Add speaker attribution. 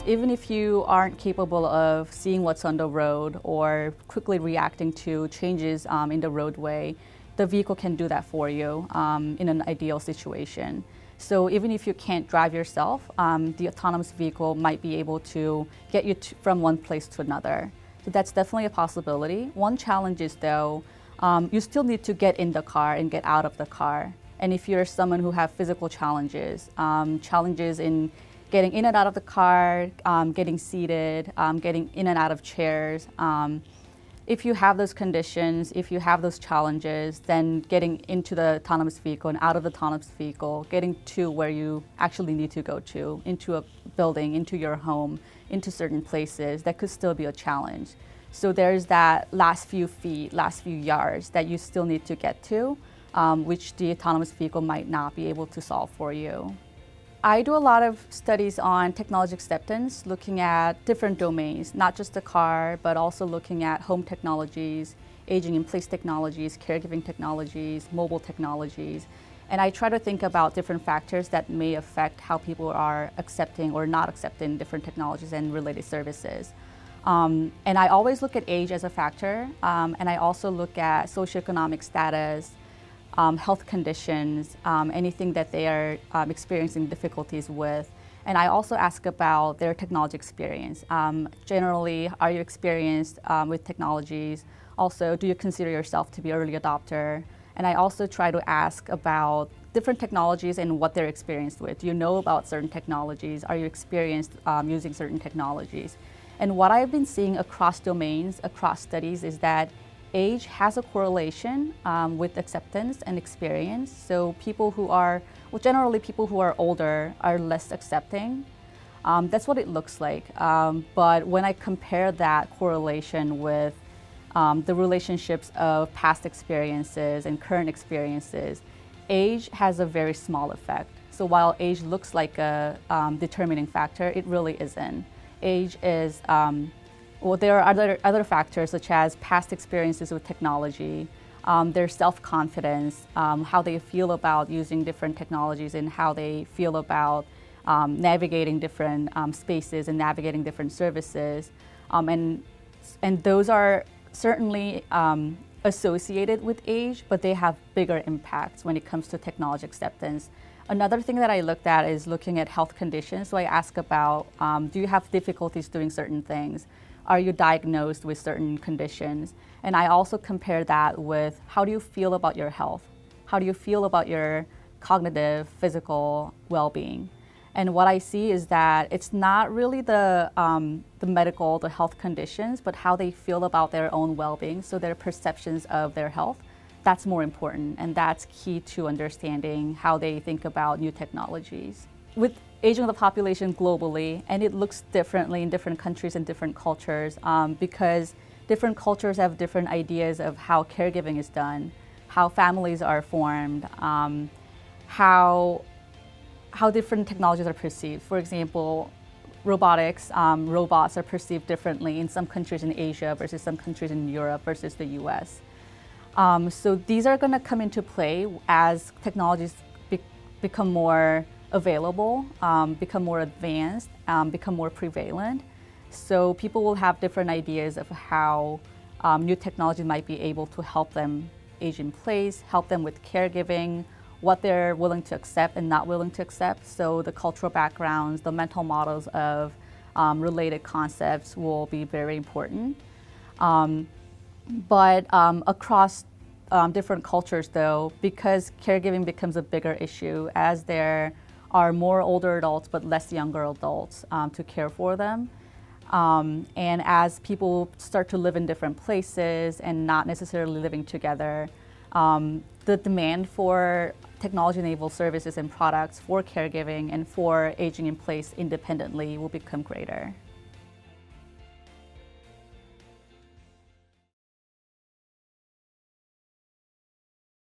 Speaker 1: Even if you aren't capable of seeing what's on the road or quickly reacting to changes in the roadway, the vehicle can do that for you in an ideal situation. So even if you can't drive yourself, the autonomous vehicle might be able to get you from one place to another. So that's definitely a possibility. One challenge is though, you still need to get in the car and get out of the car. And if you're someone who have physical challenges, challenges in getting in and out of the car, getting seated, getting in and out of chairs, if you have those conditions, if you have those challenges, then getting into the autonomous vehicle and out of the autonomous vehicle, getting to where you actually need to go to, into a building, into your home, into certain places, that could still be a challenge. So there's that last few feet, last few yards that you still need to get to, which the autonomous vehicle might not be able to solve for you. I do a lot of studies on technology acceptance, looking at different domains, not just the car, but also looking at home technologies, aging in place technologies, caregiving technologies, mobile technologies. And I try to think about different factors that may affect how people are accepting or not accepting different technologies and related services. And I always look at age as a factor, and I also look at socioeconomic status, health conditions, anything that they are experiencing difficulties with. And I also ask about their technology experience. Generally, are you experienced with technologies? Also, do you consider yourself to be an early adopter? And I also try to ask about different technologies and what they're experienced with. Do you know about certain technologies? Are you experienced using certain technologies? And what I've been seeing across domains, across studies, is that age has a correlation with acceptance and experience. So people who are, well, generally people who are older are less accepting. That's what it looks like. But when I compare that correlation with the relationships of past experiences and current experiences, age has a very small effect. So while age looks like a determining factor, it really isn't. Age is, well, there are other factors such as past experiences with technology, their self-confidence, how they feel about using different technologies, and how they feel about navigating different spaces and navigating different services. And those are certainly associated with age, but they have bigger impacts when it comes to technology acceptance. Another thing that I looked at is looking at health conditions. So I ask about, do you have difficulties doing certain things? Are you diagnosed with certain conditions? And I also compare that with, how do you feel about your health? How do you feel about your cognitive, physical well-being? And what I see is that it's not really the medical, the health conditions, but how they feel about their own well-being, so their perceptions of their health. That's more important, and that's key to understanding how they think about new technologies. With aging of the population globally, and it looks differently in different countries and different cultures, because different cultures have different ideas of how caregiving is done, how families are formed, how different technologies are perceived. For example, robotics, robots are perceived differently in some countries in Asia versus some countries in Europe versus the US. So these are going to come into play as technologies become more available, become more advanced, become more prevalent. So people will have different ideas of how new technology might be able to help them age in place, help them with caregiving, what they're willing to accept and not willing to accept. So the cultural backgrounds, the mental models of related concepts will be very important. But across different cultures though, because caregiving becomes a bigger issue as there are more older adults but less younger adults to care for them. And as people start to live in different places and not necessarily living together, the demand for technology-enabled services and products for caregiving and for aging in place independently will become greater.